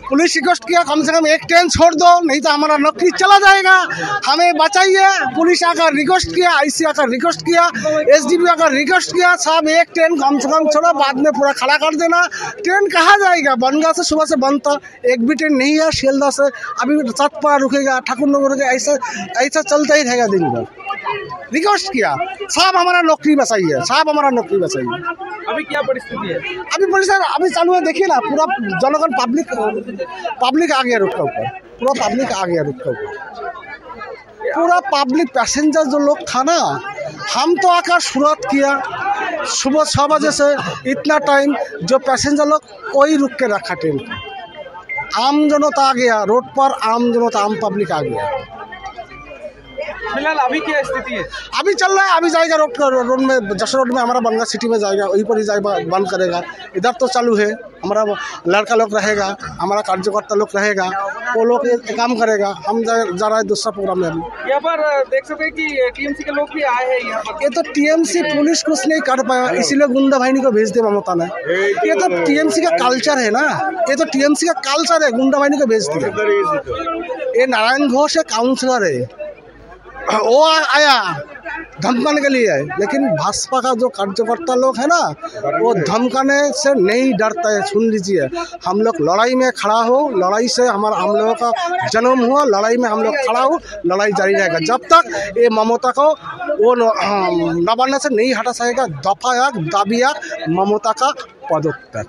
Police request किया कम से कम एक ट्रेन छोड़ दो, नहीं तो हमारा नौकरी चला जाएगा, हमें बचाइए। पुलिस आकर रिक्वेस्ट किया, आईसी आकर रिक्वेस्ट किया, एसडीपी आकर रिक्वेस्ट किया, साहब एक ट्रेन कम से कम छोड़ो, बाद में पूरा खड़ा कर देना। ट्रेन कहाँ जाएगा? बनगांव से सुबह से बंद था, एक भी ट्रेन नहीं है। शियालदह से अभी सतपाड़ा रुकेगा, ठाकुर नगर रुकेगा, ऐसा चलता ही रहेगा दिन भर। रिक्वेस्ट किया, साहब हमारा नौकरी बचाइए, साहब हमारा नौकरी बचाइए। अभी क्या परिस्थिति है? अभी परिस्थिति अभी चालू है, देखिए ना, पूरा जनगण पब्लिक आ गया रूट के ऊपर, पूरा पब्लिक आ गया रूट के ऊपर, पूरा पब्लिक पैसेंजर जो लोग था ना, हम तो आकर शुरुआत किया सुबह 6 बजे से इतना टाइम, जो पैसेंजर लोग कोई रुक के रखा ट्रेन को। आम जनता आ गया रोड पर, आम जनता आम पब्लिक आ गया। फिलहाल अभी क्या स्थिति है? अभी चल रहा है, अभी जाएगा रोड में, जस रोड में, हमारा बनगांव सिटी में जाएगा, वहीं पर ही जाएगा, बंद करेगा। इधर तो चालू है, हमारा लड़का लोग रहेगा, हमारा कार्यकर्ता लोग रहेगा, वो लोग काम करेगा। हम जा रहे हैं दूसरा प्रोग्राम में। अभी यहाँ पर देख सकते हैं कि टीएमसी के लोग भी आए हैं यहाँ पर। ये तो टीएमसी पुलिस कुछ नहीं कर पाया, इसीलिए गुंडा बाहिनी को भेज दिया ममता ने। ये तो टीएमसी का कल्चर है ना, ये तो टीएमसी का कल्चर है, गुंडा बाहिनी को भेज दिया। ये नारायण घोष है, काउंसलर है, वो आया धमकाने के लिए, लेकिन भाजपा का जो कार्यकर्ता लोग है ना, वो धमकाने से नहीं डरता है। सुन लीजिए, हम लोग लड़ाई में खड़ा हो, लड़ाई से हम लोगों का जन्म हुआ, लड़ाई में हम लोग खड़ा हो, लड़ाई जारी रहेगा जब तक ये ममता को वो नवान्ना से नहीं हटा सकेगा। दफा 1 दाबी 1 ममता का पदत्याग।